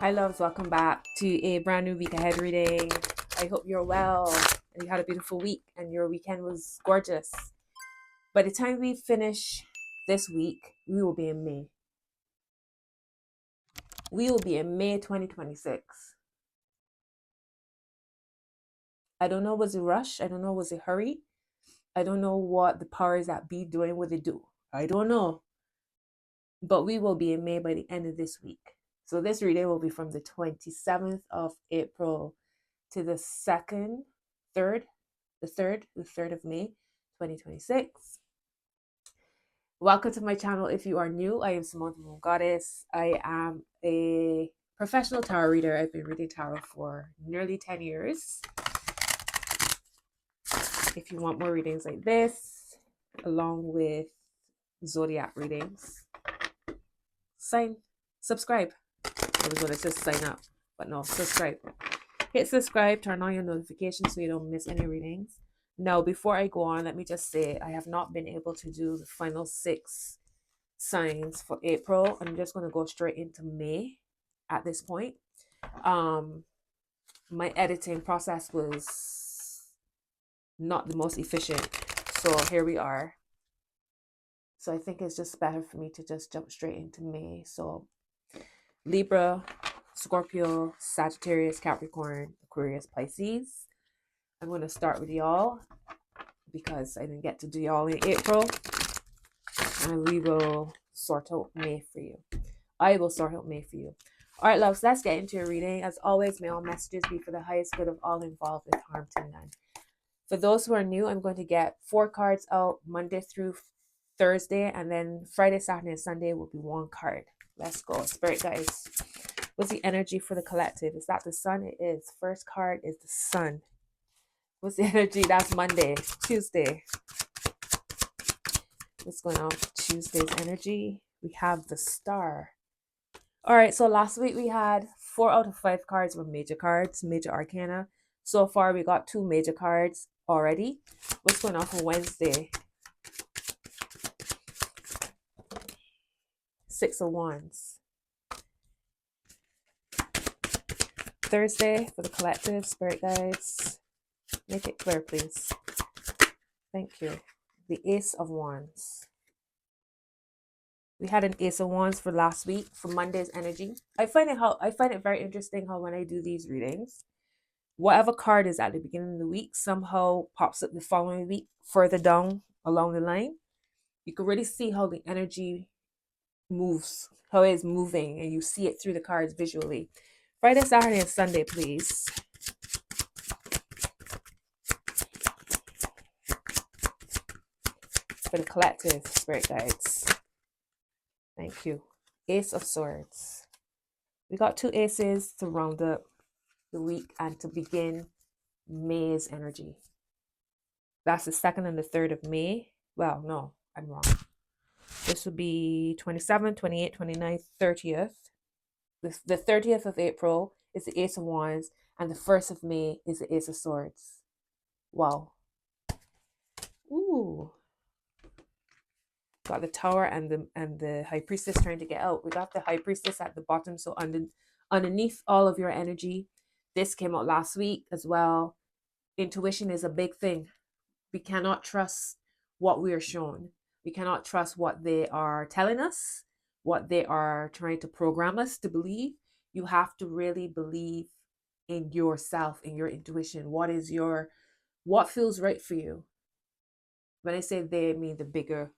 Hi loves, welcome back to a brand new week ahead reading. I hope you're well and you had a beautiful week and your weekend was gorgeous. By the time we finish this week, we will be in May. We will be in May 2026. I don't know, was it rush? I don't know, was it hurry? I don't know what the powers that be doing what they do. I don't know. But we will be in May by the end of this week. So this reading will be from the 27th of April to the 2nd, 3rd, the 3rd of May, 2026. Welcome to my channel. If you are new, I am Simone the Moon Goddess. I am a professional tarot reader. I've been reading tarot for nearly 10 years. If you want more readings like this, along with zodiac readings, subscribe. I was going to just sign up, but no, subscribe. Hit subscribe, turn on your notifications so you don't miss any readings. Now, before I go on, let me just say I have not been able to do the final 6 signs for April. I'm just going to go straight into May at this point. My editing process was not the most efficient, so here we are. So I think it's just better for me to just jump straight into May. So Libra, Scorpio, Sagittarius, Capricorn, Aquarius, Pisces. I'm going to start with y'all because I didn't get to do y'all in April. And we will sort out May for you. I will sort out May for you. All right, loves, let's get into your reading. As always, may all messages be for the highest good of all involved with harm to none. For those who are new, I'm going to get 4 cards out Monday through Thursday, and then Friday, Saturday, and Sunday will be 1 card. Let's go. Spirit guys, what's the energy for the collective? Is that the sun? It is. First card is the sun. What's the energy? That's Monday. Tuesday. What's going on for Tuesday's energy? We have the star. All right, so last week we had 4 out of 5 cards were major cards, major arcana. So far we got 2 major cards already. What's going on for Wednesday? 6 of Wands. Thursday for the collective, spirit guides. Make it clear, please. Thank you. The Ace of Wands. We had an Ace of Wands for last week for Monday's energy. I find it very interesting how when I do these readings, whatever card is at the beginning of the week somehow pops up the following week further down along the line. You can really see how the energy moves, how it is moving, and you see it through the cards visually. Friday, Saturday, and Sunday, please. For the collective, spirit guides. Thank you. Ace of Swords. We got 2 aces to round up the week and to begin May's energy. That's the 2nd and the 3rd of May. Well, no, I'm wrong. This would be 27th, 28th, 29th, 30th. The 30th of April is the Ace of Wands, and the 1st of May is the Ace of Swords. Wow. Ooh. Got the Tower and the High Priestess trying to get out. We got the High Priestess at the bottom, so underneath all of your energy. This came out last week as well. Intuition is a big thing. We cannot trust what we are shown. We cannot trust what they are telling us, what they are trying to program us to believe. You have to really believe in yourself, in your intuition. What feels right for you? When I say they, I mean the bigger,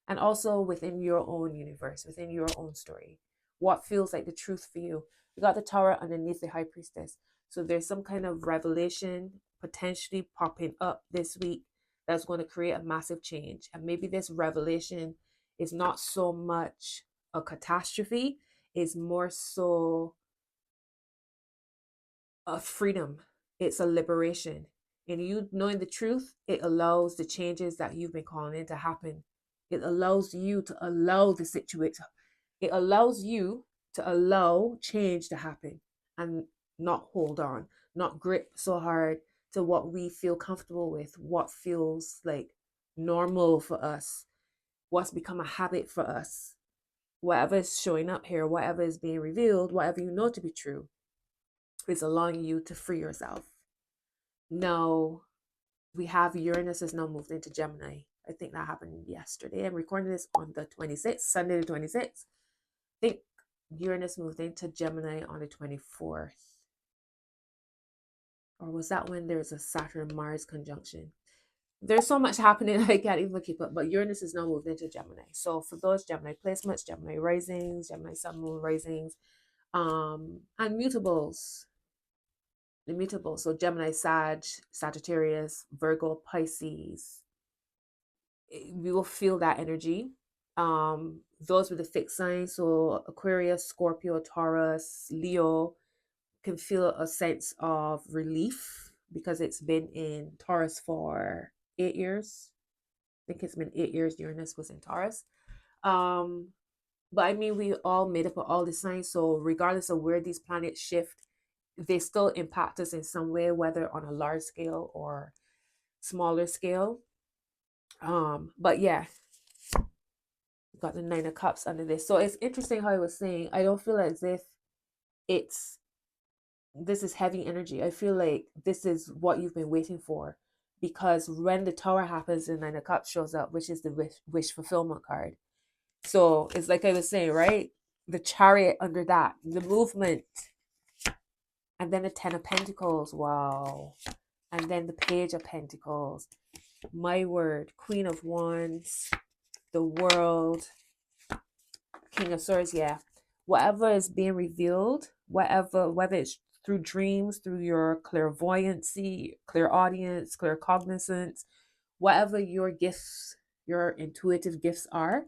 and also within your own universe, within your own story. What feels like the truth for you? We got the Tower underneath the High Priestess. So there's some kind of revelation potentially popping up this week that's going to create a massive change. And maybe this revelation is not so much a catastrophe, it's more so a freedom. It's a liberation. And you knowing the truth, it allows the changes that you've been calling in to happen. It allows you to allow the situation. It allows you to allow change to happen and not hold on, not grip so hard to what we feel comfortable with, what feels like normal for us, what's become a habit for us, whatever is showing up here, whatever is being revealed, whatever you know to be true, is allowing you to free yourself. Now, we have Uranus is now moved into Gemini. I think that happened yesterday. I'm recording this on the 26th, Sunday the 26th. I think Uranus moved into Gemini on the 24th. Or was that when there's a Saturn-Mars conjunction? There's so much happening, I can't even keep up. But Uranus is now moved into Gemini. So for those Gemini placements, Gemini risings, Gemini sun, moon risings, and mutables. The mutables. So Gemini, Sag, Sagittarius, Virgo, Pisces. We will feel that energy. Those with the fixed signs, so Aquarius, Scorpio, Taurus, Leo, can feel a sense of relief because it's been in Taurus for 8 years. I think it's been 8 years Uranus was in Taurus. But I mean, we all made up of all the signs, so regardless of where these planets shift, they still impact us in some way, whether on a large scale or smaller scale. But yeah, got the 9 of Cups under this. So it's interesting how I was saying, I don't feel as if this is heavy energy. I feel like this is what you've been waiting for, because when the Tower happens, the 9 of Cups shows up, which is the wish fulfillment card. So it's like I was saying, right? The Chariot under that, the movement, and then the 10 of Pentacles. Wow. And then the Page of Pentacles. My word, Queen of Wands, the World, King of Swords. Yeah, whatever is being revealed, whether it's through dreams, through your clairvoyancy, clairaudience, claircognizance, whatever your gifts, your intuitive gifts are,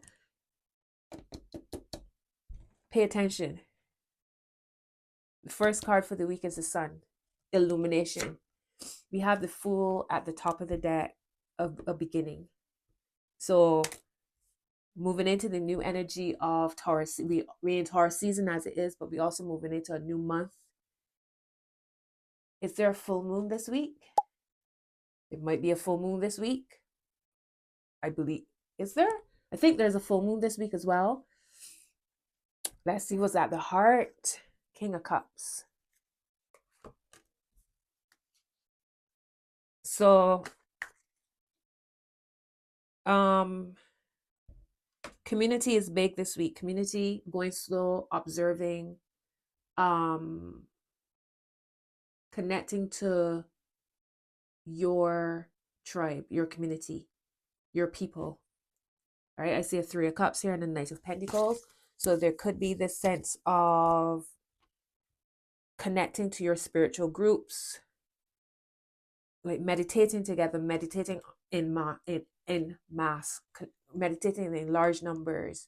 pay attention. The first card for the week is the Sun, illumination. We have the Fool at the top of the deck of a beginning. So moving into the new energy of Taurus. We in Taurus season as it is, but we also moving into a new month. Is there a full moon this week? It might be a full moon this week. I believe. Is there? I think there's a full moon this week as well. Let's see what's at the heart. King of Cups. So, community is big this week. Community, going slow, observing, connecting to your tribe, your community, your people. All right, I see a 3 of Cups here and a Knight of Pentacles. So there could be this sense of connecting to your spiritual groups, like meditating together, meditating in mass, meditating in large numbers.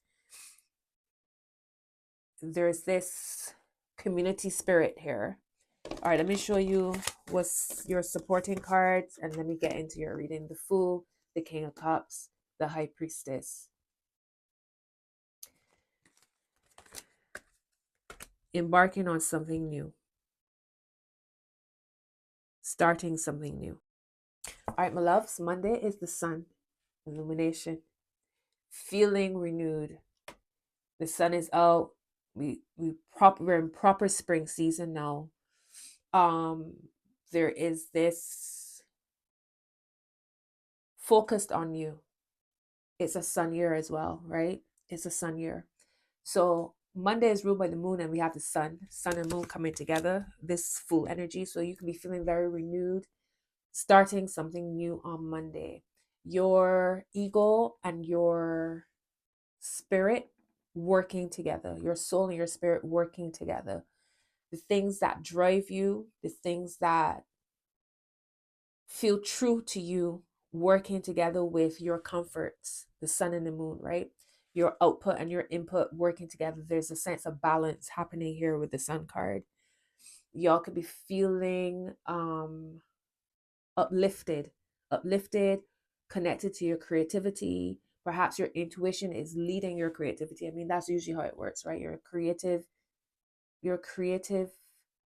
There's this community spirit here. All right, let me show you what's your supporting cards, and let me get into your reading. The Fool, the King of Cups, the High Priestess. Embarking on something new. Starting something new. All right, my loves, Monday is the Sun, illumination, feeling renewed. The sun is out. We're in proper spring season now. There is this focused on you. It's a sun year as well, right? It's a sun year. So Monday is ruled by the moon, and we have the sun and moon coming together, this full energy. So you can be feeling very renewed, starting something new on Monday. Your ego and your spirit working together, your soul and your spirit working together. The things that drive you, the things that feel true to you, working together with your comforts, the sun and the moon, right? Your output and your input working together. There's a sense of balance happening here with the sun card. Y'all could be feeling uplifted, connected to your creativity. Perhaps your intuition is leading your creativity. I mean, that's usually how it works, right? Your creative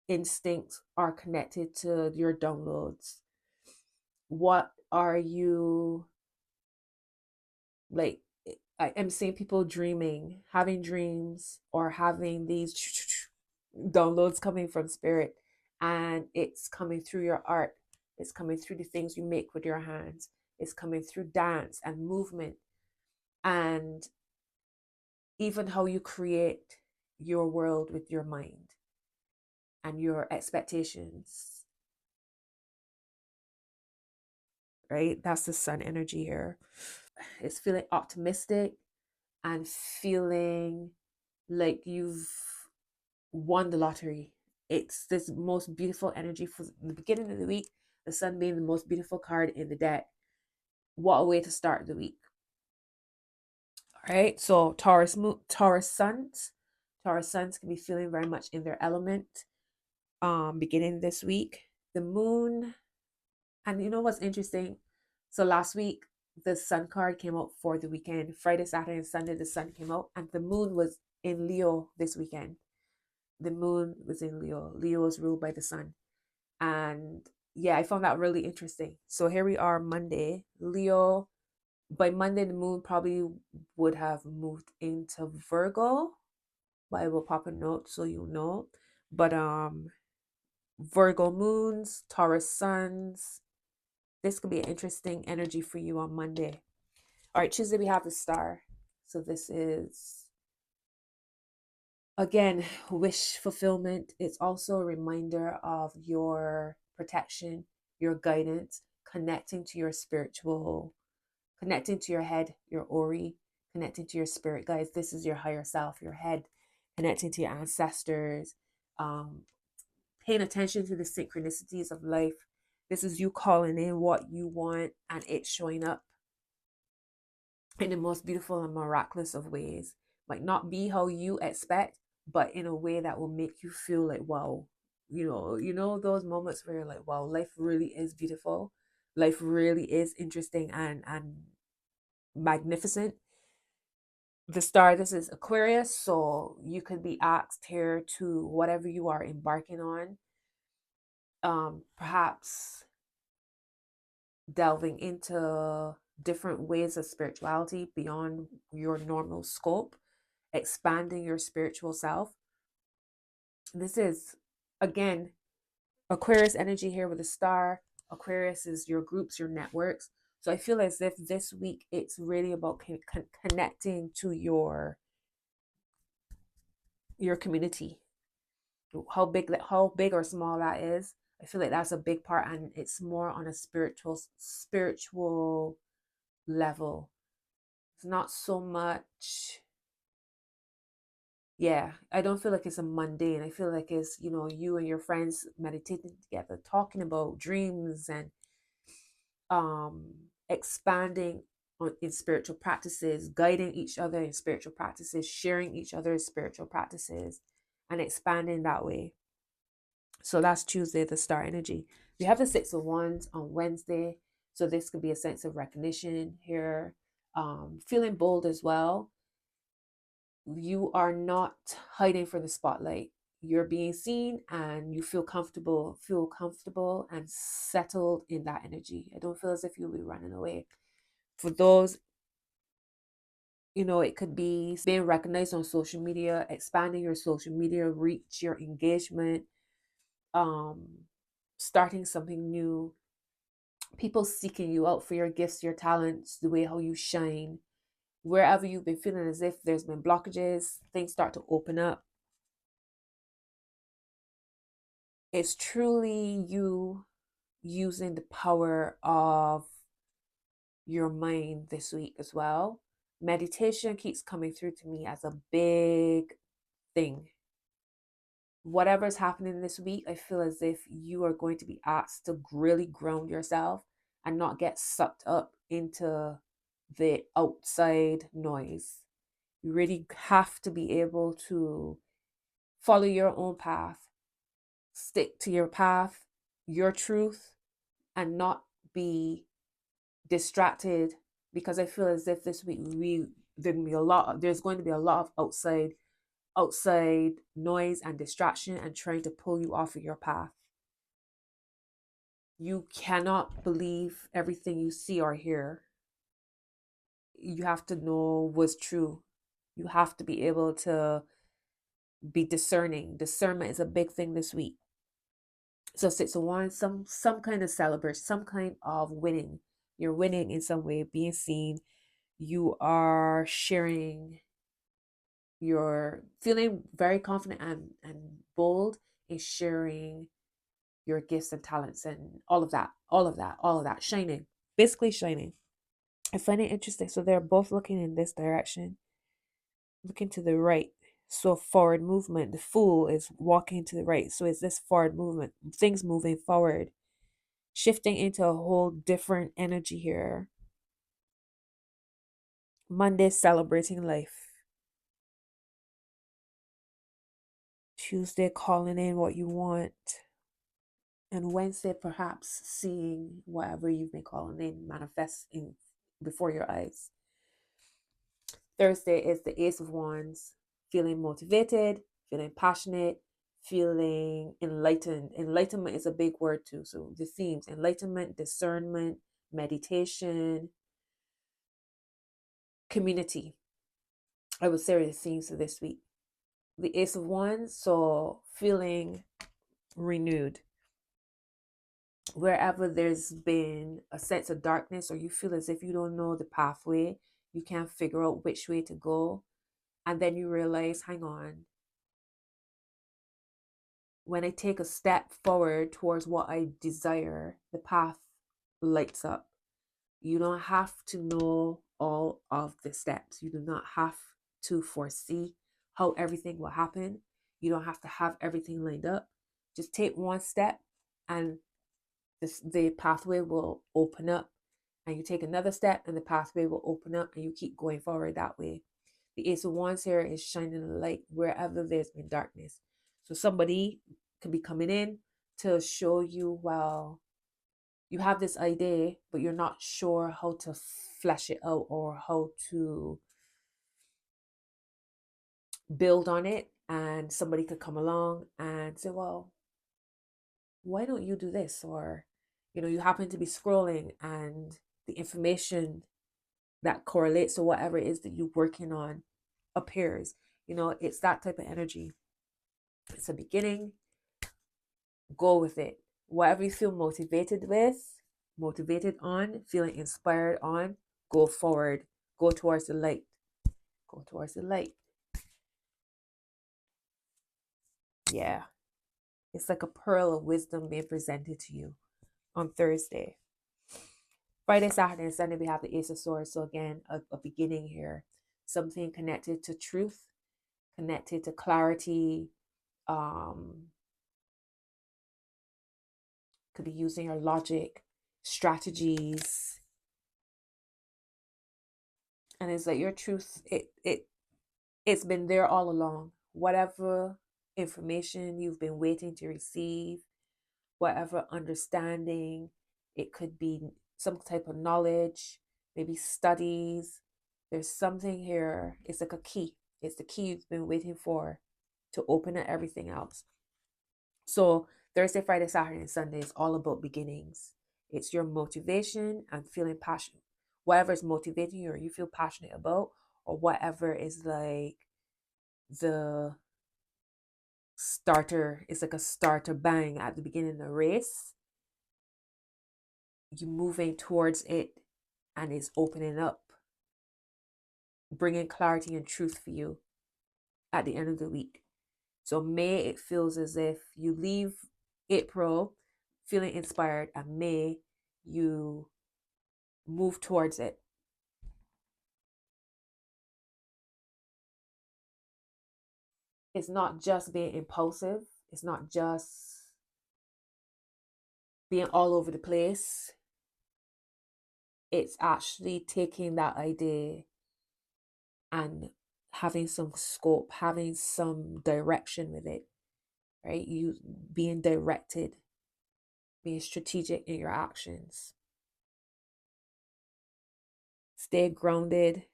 instincts are connected to your downloads. What are you like? I am seeing people dreaming, having dreams, or having these downloads coming from spirit, and it's coming through your art. It's coming through the things you make with your hands. It's coming through dance and movement, and even how you create your world with your mind and your expectations, right? That's the sun energy here. It's feeling optimistic and feeling like you've won the lottery. It's this most beautiful energy for the beginning of the week, the sun being the most beautiful card in the deck. What a way to start the week. All right, so Taurus suns can be feeling very much in their element beginning this week. The moon, and you know what's interesting? So last week the sun card came out for the weekend. Friday, Saturday, and Sunday the sun came out, and the moon was in Leo this weekend. The moon was in Leo. Leo is ruled by the sun. And yeah, I found that really interesting. So here we are, Monday. Leo, by Monday, the moon probably would have moved into Virgo. But I will pop a note so you know. But Virgo moons, Taurus suns. This could be an interesting energy for you on Monday. All right, Tuesday we have the star. So this is, again, wish fulfillment. It's also a reminder of your protection, your guidance, connecting to your spiritual, connecting to your head, your Ori, connecting to your spirit guides. This is your higher self, your head, connecting to your ancestors, paying attention to the synchronicities of life. This is you calling in what you want, and it's showing up in the most beautiful and miraculous of ways. Might not be how you expect, but in a way that will make you feel like, wow, those moments where you're like, wow, life really is beautiful. Life really is interesting and magnificent. The star, this is Aquarius, so you could be asked here to whatever you are embarking on. Perhaps delving into different ways of spirituality beyond your normal scope, expanding your spiritual self. This is, again, Aquarius energy here with a star. Aquarius is your groups, your networks. So I feel as if this week it's really about connecting to your community. How big or small that is, I feel like that's a big part, and it's more on a spiritual level. It's not so much, yeah, I don't feel like it's a mundane. I feel like it's, you and your friends meditating together, talking about dreams, and expanding in spiritual practices, guiding each other in spiritual practices, sharing each other's spiritual practices, and expanding that way. So that's Tuesday, the star energy. We have the Six of Wands on Wednesday. So this could be a sense of recognition here, feeling bold as well. You are not hiding from the spotlight. You're being seen, and you feel comfortable and settled in that energy. I don't feel as if you'll be running away. For those, it could be being recognized on social media, expanding your social media reach, your engagement, starting something new, people seeking you out for your gifts, your talents, the way how you shine. Wherever you've been feeling as if there's been blockages, things start to open up. It's truly you using the power of your mind this week as well. Meditation keeps coming through to me as a big thing. Whatever's happening this week, I feel as if you are going to be asked to really ground yourself and not get sucked up into the outside noise. You really have to be able to follow your own path, stick to your path, your truth, and not be distracted, because I feel as if this week there's going to be a lot of outside noise and distraction and trying to pull you off of your path. You cannot believe everything you see or hear. you have to know was true. You have to be able to be discerning. Discernment is a big thing this week. So 6 of Wands, some kind of celebration, some kind of winning. You're winning in some way, being seen. You are sharing. You're feeling very confident and bold in sharing your gifts and talents and all of that, shining, basically shining. I find it interesting. So they're both looking in this direction, looking to the right. So forward movement. The Fool is walking to the right. So it's this forward movement, things moving forward, shifting into a whole different energy here. Monday, celebrating life. Tuesday, calling in what you want. And Wednesday, perhaps seeing whatever you've been calling in manifesting before your eyes. Thursday is the Ace of Wands, feeling motivated, feeling passionate, feeling enlightened. Enlightenment is a big word too. So the themes: enlightenment, discernment, meditation, community. I would say the themes of this week. The Ace of Wands, so feeling renewed. Wherever there's been a sense of darkness, or you feel as if you don't know the pathway, you can't figure out which way to go, and then you realize, hang on, when I take a step forward towards what I desire, the path lights up. You don't have to know all of the steps. You do not have to foresee how everything will happen. You don't have to have everything lined up. Just take one step and the pathway will open up. And you take another step and the pathway will open up, and you keep going forward that way. The Ace of Wands here is shining a light wherever there's been darkness. So somebody could be coming in to show you, well, you have this idea, but you're not sure how to flesh it out or how to build on it. And somebody could come along and say, well, why don't you do this? Or, you happen to be scrolling and the information that correlates to whatever it is that you're working on appears. It's that type of energy. It's a beginning. Go with it. Whatever you feel motivated on, feeling inspired on, go forward. Go towards the light. Go towards the light. Yeah. It's like a pearl of wisdom being presented to you on Thursday. Friday, Saturday, and Sunday, we have the Ace of Swords. So again, a beginning here. Something connected to truth, connected to clarity. Could be using your logic, strategies. And it's like your truth, it's been there all along. Whatever information you've been waiting to receive, whatever understanding, it could be some type of knowledge, maybe studies. There's something here. It's like a key. It's the key you've been waiting for to open up everything else. So Thursday, Friday, Saturday, and Sunday is all about beginnings. It's your motivation and feeling passionate. Whatever is motivating you or you feel passionate about, or whatever is like the starter, it's like a starter bang at the beginning of the race. You moving towards it and it's opening up, bringing clarity and truth for you at the end of the week. So May, it feels as if you leave April feeling inspired, and May, you move towards it. It's not just being impulsive. It's not just being all over the place. It's actually taking that idea and having some scope, having some direction with it, right? You being directed, being strategic in your actions. Stay grounded,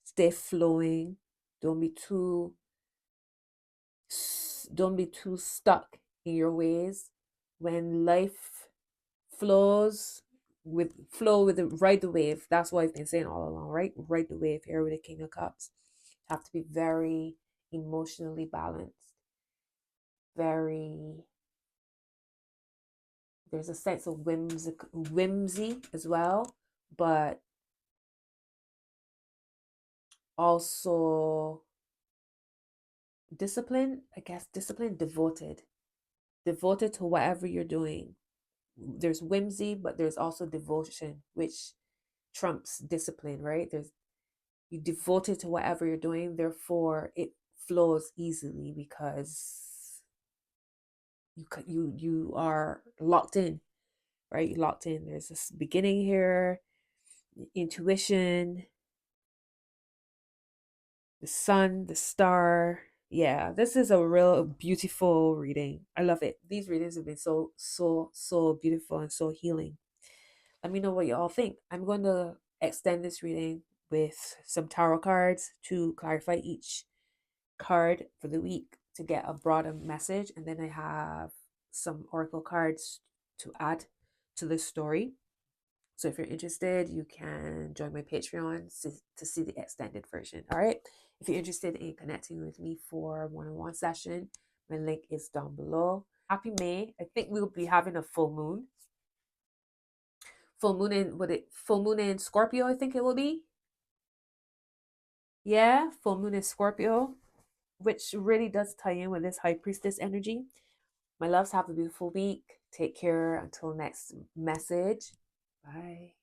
stay flowing. Don't be too stuck in your ways. When life flows, flow with the ride the wave. That's what I've been saying all along, right? Ride the wave here with the King of Cups. You have to be very emotionally balanced, very, there's a sense of whimsy as well, but also discipline, I guess, discipline, devoted to whatever you're doing. There's whimsy, but there's also devotion, which trumps discipline, right? There's, you devoted to whatever you're doing, therefore it flows easily because you are locked in, right? You're locked in. There's this beginning here, intuition, the sun, the star. Yeah, this is a real beautiful reading. I love it. These readings have been so beautiful and so healing. Let me know what you all think. I'm going to extend this reading with some tarot cards to clarify each card for the week to get a broader message. And then I have some oracle cards to add to the story. So if you're interested, you can join my Patreon to see the extended version. All right. If you're interested in connecting with me for one-on-one session, my link is down below. Happy May. I think we'll be having a full moon. Full moon in Scorpio, I think it will be. Yeah, full moon in Scorpio, which really does tie in with this high priestess energy. My loves, have a beautiful week. Take care until next message. Bye.